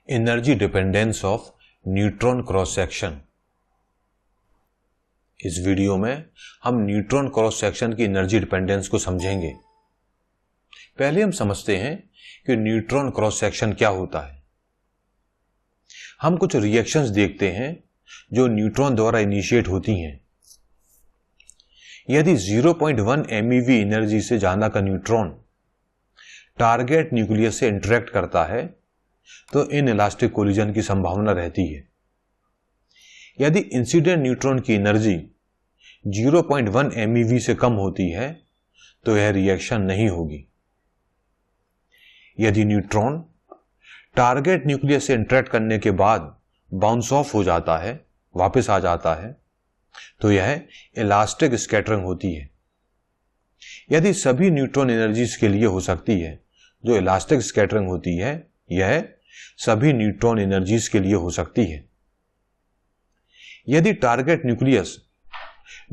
Energy dependence of neutron cross section. इस video में हम न्यूट्रॉन क्रॉस सेक्शन की एनर्जी डिपेंडेंस को समझेंगे। पहले हम समझते हैं कि न्यूट्रॉन क्रॉस सेक्शन क्या होता है। हम कुछ रिएक्शंस देखते हैं जो न्यूट्रॉन द्वारा इनिशिएट होती हैं। यदि 0.1 MeV एनर्जी से ज्यादा का न्यूट्रॉन टारगेट न्यूक्लियस से इंटरेक्ट करता है तो इनइलास्टिक कोलिजन की संभावना रहती है। यदि इंसिडेंट न्यूट्रॉन की एनर्जी 0.1 MeV से कम होती है तो यह रिएक्शन नहीं होगी। यदि न्यूट्रॉन टारगेट न्यूक्लियस से इंटरेक्ट करने के बाद बाउंस ऑफ हो जाता है, वापस आ जाता है, तो यह इलास्टिक स्कैटरिंग होती है। यदि सभी न्यूट्रॉन एनर्जीज के लिए हो सकती है जो इलास्टिक स्कैटरिंग होती है, यह सभी न्यूट्रॉन एनर्जीज के लिए हो सकती है। यदि टारगेट न्यूक्लियस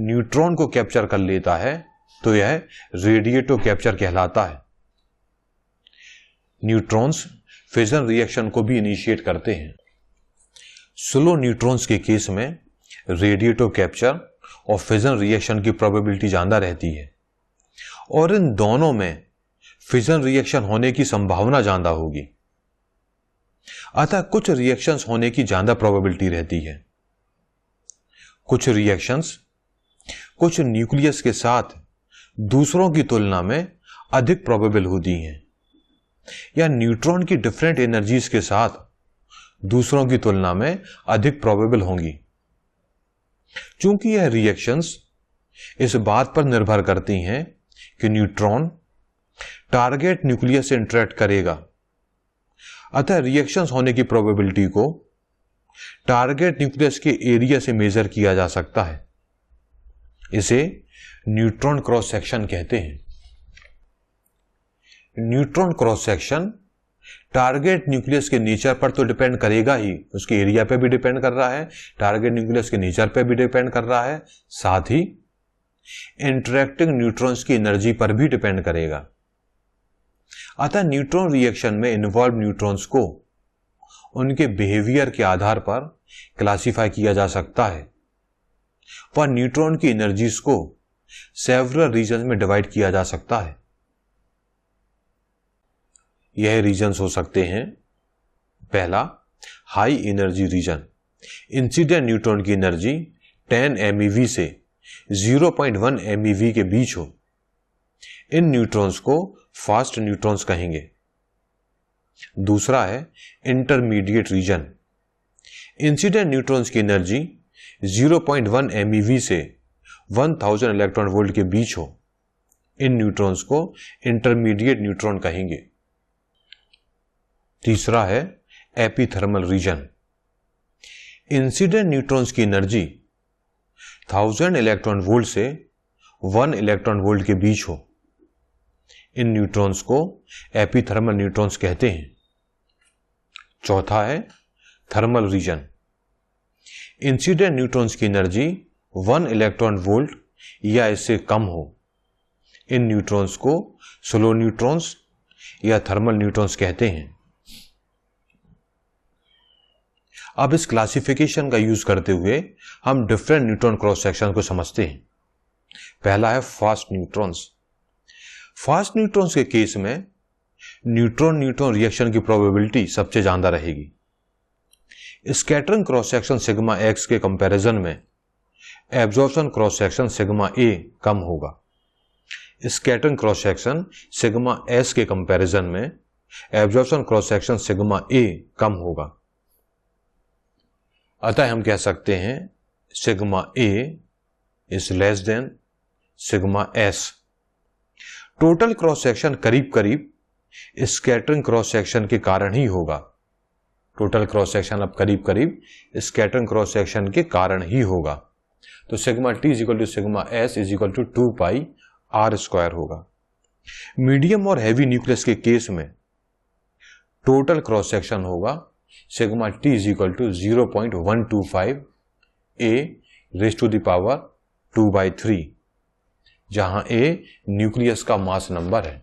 न्यूट्रॉन को कैप्चर कर लेता है तो यह रेडिएटिव कैप्चर कहलाता है। न्यूट्रॉन्स फिजन रिएक्शन को भी इनिशिएट करते हैं। स्लो न्यूट्रॉन्स के केस में रेडिएटिव कैप्चर और फिजन रिएक्शन की प्रोबेबिलिटी ज्यादा रहती है और इन दोनों में फिजन रिएक्शन होने की संभावना ज्यादा होगी। अतः कुछ रिएक्शंस होने की ज्यादा प्रोबेबिलिटी रहती है। कुछ रिएक्शंस कुछ न्यूक्लियस के साथ दूसरों की तुलना में अधिक प्रोबेबल होती हैं या न्यूट्रॉन की डिफरेंट एनर्जीज के साथ दूसरों की तुलना में अधिक प्रोबेबल होंगी। चूंकि यह रिएक्शंस इस बात पर निर्भर करती हैं कि न्यूट्रॉन टारगेट न्यूक्लियस से इंटरेक्ट करेगा, अतः रिएक्शंस होने की प्रोबेबिलिटी को टारगेट न्यूक्लियस के एरिया से मेजर किया जा सकता है। इसे न्यूट्रॉन क्रॉस सेक्शन कहते हैं। Neutron cross section target nucleus के नेचर पर तो डिपेंड करेगा ही, उसके एरिया पे भी डिपेंड कर रहा है, टारगेट न्यूक्लियस के नेचर पे भी डिपेंड कर रहा है, साथ ही इंटरेक्टिंग न्यूट्रॉन्स की एनर्जी पर भी डिपेंड करेगा। अतः न्यूट्रॉन रिएक्शन में इन्वॉल्व न्यूट्रॉन्स को उनके बिहेवियर के आधार पर क्लासिफाई किया जा सकता है व न्यूट्रॉन की एनर्जीज को सेवरल रीजन में डिवाइड किया जा सकता है। यह रीजन्स हो सकते हैं: पहला, high energy region. Incident neutron की एनर्जी 10 MeV से 0.1 MeV के बीच हो। इन न्यूट्रॉन्स को फास्ट न्यूट्रॉन्स कहेंगे। दूसरा है इंटरमीडिएट रीजन। इंसिडेंट न्यूट्रॉन्स की एनर्जी 0.1 MeV से 1000 इलेक्ट्रॉन वोल्ट के बीच हो। इन न्यूट्रॉन्स को इंटरमीडिएट न्यूट्रॉन कहेंगे। तीसरा है एपिथर्मल रीजन। इंसिडेंट न्यूट्रॉन्स की एनर्जी 1000 इलेक्ट्रॉन वोल्ट से 1 इलेक्ट्रॉन वोल्ट के बीच हो। इन न्यूट्रॉन्स को एपिथर्मल न्यूट्रॉन्स कहते हैं। चौथा है थर्मल रीजन। इंसिडेंट न्यूट्रॉन्स की एनर्जी 1 इलेक्ट्रॉन वोल्ट या इससे कम हो। इन न्यूट्रॉन्स को स्लो न्यूट्रॉन्स या थर्मल न्यूट्रॉन्स कहते हैं। अब इस क्लासिफिकेशन का यूज करते हुए हम डिफरेंट न्यूट्रॉन क्रॉस सेक्शन को समझते हैं। पहला है फास्ट न्यूट्रॉन्स। फास्ट न्यूट्रॉन्स के केस में न्यूट्रॉन न्यूट्रॉन रिएक्शन की प्रोबेबिलिटी सबसे ज्यादा रहेगी। Scattering cross section sigma x के कंपैरिजन में एब्जॉर्प्शन क्रॉस सेक्शन सिग्मा ए कम होगा। Scattering cross section sigma S के कंपैरिजन में एब्जॉर्प्शन क्रॉस सेक्शन सिग्मा ए कम होगा। अतः हम कह सकते हैं sigma A is less than sigma S. Total cross section करीब करीब स्कैटरिंग क्रॉस सेक्शन के कारण ही होगा। टोटल क्रॉस सेक्शन अब करीब करीब स्कैटरिंग क्रॉस सेक्शन के कारण ही होगा। तो sigma T is equal to sigma S is equal to 2 pi R square होगा। मीडियम और हैवी न्यूक्लियस के केस में टोटल क्रॉस सेक्शन होगा sigma T is equal to 0.125 A raise to the power 2/3, जहां ए न्यूक्लियस का mass number है।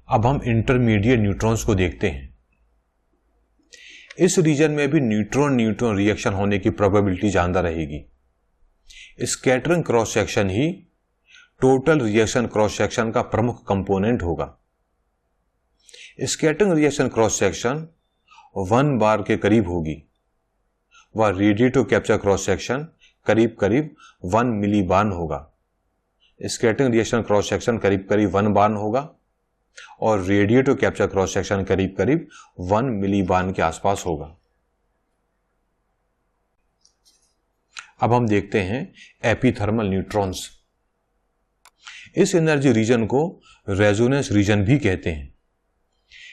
अब हम इंटरमीडिएट न्यूट्रॉन्स को देखते हैं। इस रीजन में भी न्यूट्रॉन न्यूट्रॉन रिएक्शन होने की प्रोबेबिलिटी ज्यादा रहेगी। स्कैटरिंग क्रॉस सेक्शन ही टोटल रिएक्शन क्रॉस सेक्शन का प्रमुख कंपोनेंट होगा। स्कैटरिंग रिएक्शन क्रॉस सेक्शन 1 बार के करीब होगी व रेडिएटिव कैप्चर क्रॉस सेक्शन करीब करीब 1 मिली बार होगा। स्कैटरिंग रिएक्शन क्रॉस सेक्शन करीब करीब 1 बार होगा और रेडिएटिव कैप्चर क्रॉस सेक्शन करीब करीब 1 मिली बार के आसपास होगा। अब हम देखते हैं एपिथर्मल न्यूट्रॉन्स। इस एनर्जी रीजन को रेजोनेंस रीजन भी कहते हैं।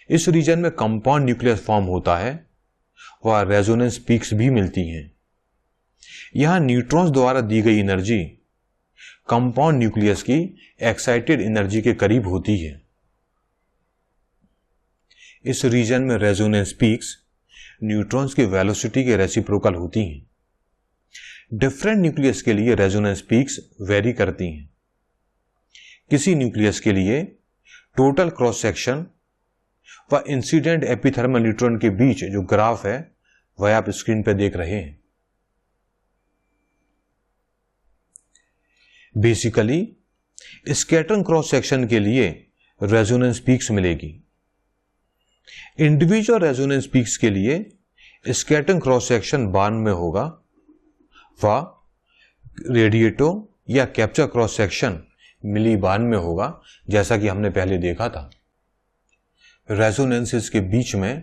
इस रीजन में कंपाउंड न्यूक्लियस फॉर्म होता है व रेजोनेंस पीक्स भी मिलती हैं। यहां न्यूट्रॉन्स द्वारा दी गई एनर्जी कंपाउंड न्यूक्लियस की एक्साइटेड एनर्जी के करीब होती है। इस रीजन में रेजोनेंस पीक्स न्यूट्रॉन्स की वेलोसिटी के रेसिप्रोकल होती हैं। डिफरेंट न्यूक्लियस के लिए रेजोनेंस पीक्स वेरी करती हैं। किसी न्यूक्लियस के लिए टोटल क्रॉस सेक्शन व इंसिडेंट एपिथर्मल न्यूट्रॉन के बीच जो ग्राफ है वह आप स्क्रीन पर देख रहे हैं। बेसिकली स्कैटरिंग क्रॉस सेक्शन के लिए रेजोनेंस पीक्स मिलेगी। इंडिविजुअल रेजोनेंस पीक्स के लिए स्कैटरिंग क्रॉस सेक्शन बार में होगा व रेडिएटिव या कैप्चर क्रॉस सेक्शन मिली बार में होगा, जैसा कि हमने पहले देखा था। रेजोनेंसेस के बीच में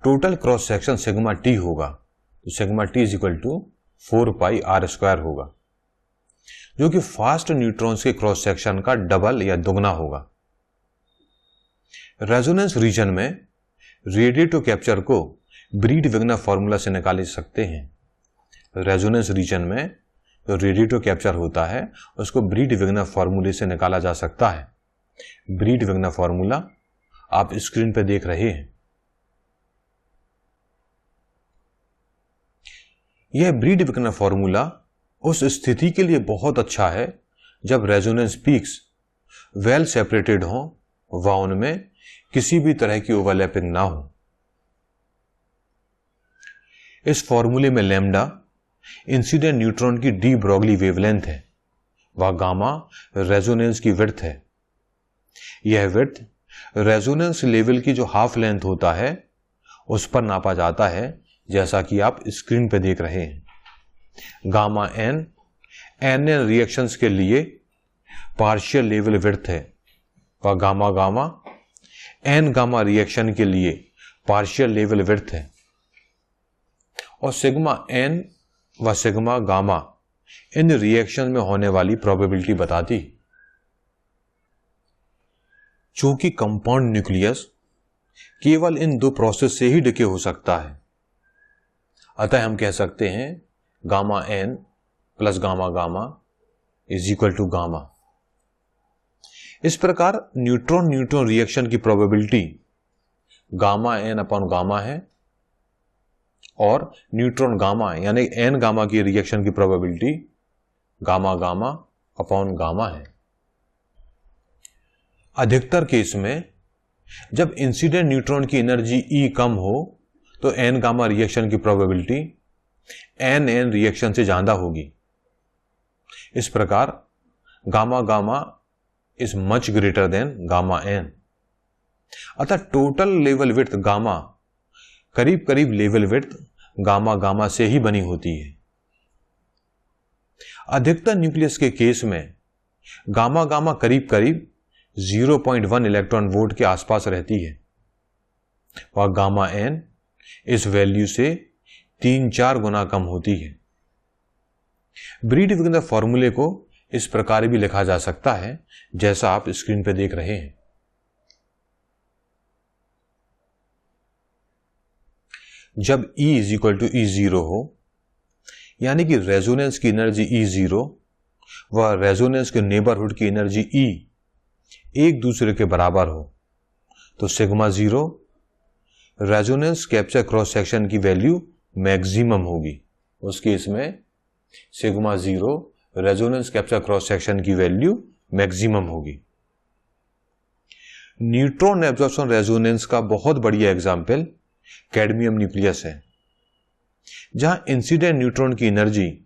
total cross section sigma T होगा, तो sigma T is equal to 4 pi R square होगा, जो कि फास्ट न्यूट्रॉन्स के क्रॉस सेक्शन का डबल या दुगना होगा। रेजोनेंस रीजन में रेडिएटिव कैप्चर को ब्रीड-विग्नर फॉर्मूला से निकाल सकते हैं। रेजोनेंस रीजन में जो रेडिएटिव कैप्चर होता है उसको ब्रीड-विग्नर फॉर्मूले से निकाला जा सकता है। ब्रीड-विग्नर फॉर्मूला आप स्क्रीन पर देख रहे हैं। यह ब्रीड-विग्नर फॉर्मूला उस स्थिति के लिए बहुत अच्छा है जब रेजोनेंस पीक्स वेल सेपरेटेड हों व उनमें किसी भी तरह की ओवरलैपिंग ना हो। इस फॉर्मूले में लैम्डा इंसिडेंट न्यूट्रॉन की डी ब्रॉगली वेवलेंथ है व गामा रेजोनेंस की विड्थ है। यह विड्थ रेजोनेंस लेवल की जो हाफ लेंथ होता है उस पर नापा जाता है, जैसा कि आप स्क्रीन पर देख रहे हैं। गामा एन एन रिएक्शंस के लिए पार्शियल लेवल विड्थ है व gamma gamma N gamma reaction के लिए पार्शियल लेवल विड्थ है और सिग्मा एन व सिग्मा गामा इन रिएक्शन में होने वाली प्रोबेबिलिटी बताती। चूंकि कंपाउंड न्यूक्लियस केवल इन दो प्रोसेस से ही डिके हो सकता है, अतः हम कह सकते हैं gamma N plus gamma gamma is equal to gamma. इस प्रकार न्यूट्रॉन न्यूट्रॉन रिएक्शन की probability gamma N upon gamma है और न्यूट्रॉन गामा यानी एन गामा की रिएक्शन की probability gamma gamma upon gamma है। अधिकतर केस में जब इंसिडेंट न्यूट्रॉन की एनर्जी ई कम हो तो एन गामा रिएक्शन की प्रोबेबिलिटी एन एन रिएक्शन से ज्यादा होगी। इस प्रकार gamma gamma is much greater then gamma N. अतः टोटल लेवल विड्थ गामा करीब करीब लेवल विड्थ गामा गामा से ही बनी होती है। अधिकतर न्यूक्लियस के केस में गामा गामा करीब करीब 0.1 इलेक्ट्रॉन वोल्ट के आसपास रहती है और गामा एन इस वैल्यू से 3-4 गुना कम होती है। ब्रीड-विग्नर फॉर्मूले को इस प्रकार भी लिखा जा सकता है जैसा आप स्क्रीन पर देख रहे हैं। जब E is equal to E0 हो, यानी कि रेजोनेंस की एनर्जी E0 व रेजोनेंस के नेबरहुड की एनर्जी E एक दूसरे के बराबर हो, तो sigma 0 resonance capture cross section की वैल्यू मैक्सिमम होगी। उस केस में sigma 0 resonance capture cross section की वैल्यू मैक्सिमम होगी। न्यूट्रॉन एब्जॉर्प्शन रेजोनेंस का बहुत बढ़िया एग्जाम्पल कैडमियम न्यूक्लियस है। जहां इंसिडेंट न्यूट्रॉन की एनर्जी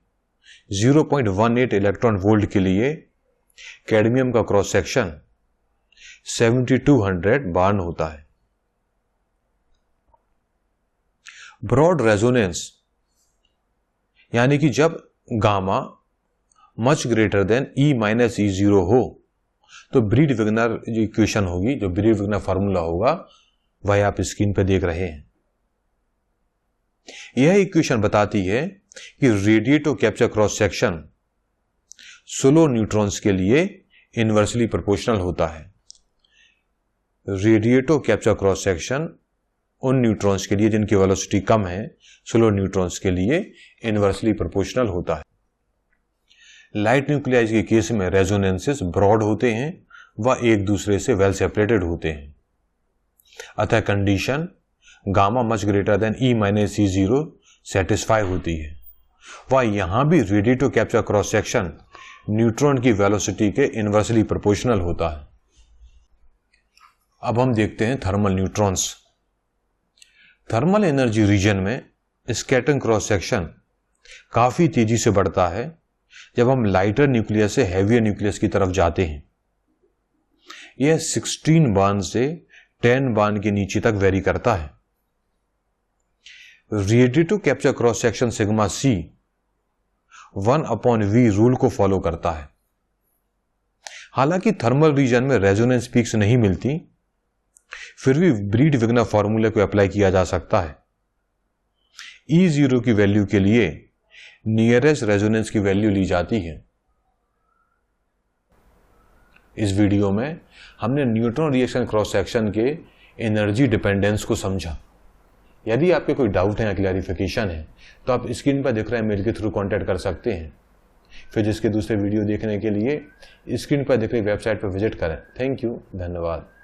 0.18 इलेक्ट्रॉन वोल्ट के लिए कैडमियम का क्रॉस सेक्शन 7200 बार्न होता है। ब्रॉड रेजोनेंस यानी कि जब gamma much greater than E-E0 हो तो ब्रीड-विग्नर जो इक्वेशन होगी, जो ब्रीड-विग्नर फार्मूला होगा, वह आप स्क्रीन पर देख रहे हैं। यह इक्वेशन बताती है कि radiative capture cross section slow neutrons के लिए इनवर्सली प्रोपोर्शनल होता है। रेडिएटिव कैप्चर क्रॉस सेक्शन उन न्यूट्रॉन्स के लिए जिनकी वेलोसिटी कम है, स्लो न्यूट्रॉन्स के लिए इनवर्सली प्रोपोर्शनल होता है। लाइट न्यूक्लियाई के केस में रेजोनेंसेस ब्रॉड होते हैं, वह एक दूसरे से वेल सेपरेटेड होते हैं। अतः condition gamma much greater than E-E0 satisfy होती है। वह यहां भी radiative capture cross section neutron की वेलोसिटी के इनवर्सली प्रोपोर्शनल होता है। अब हम देखते हैं thermal neutrons. Thermal energy region में स्कैटरिंग क्रॉस सेक्शन काफी तेजी से बढ़ता है जब हम लाइटर न्यूक्लियस से हैवियर न्यूक्लियस की तरफ जाते हैं। यह 16 बार्न से 10 बार्न के नीचे तक वेरी करता है। Radiative capture cross section sigma C 1/V rule को फॉलो करता है। हालांकि थर्मल रीजन में रेजोनेंस पीक्स नहीं मिलती, फिर भी ब्रीड-विग्नर फॉर्मूले को अप्लाई किया जा सकता है। E0 की वैल्यू के लिए नियरेस्ट रेजोनेंस की वैल्यू ली जाती है। इस वीडियो में हमने न्यूट्रॉन रिएक्शन क्रॉस सेक्शन के एनर्जी डिपेंडेंस को समझा। यदि आपके कोई डाउट है या क्लैरिफिकेशन है तो आप स्क्रीन पर दिख रहे मेल के थ्रू कांटेक्ट कर सकते हैं। फिर जिसके दूसरे वीडियो देखने के लिए स्क्रीन पर दिख रही वेबसाइट पर विजिट करें। थैंक यू, धन्यवाद।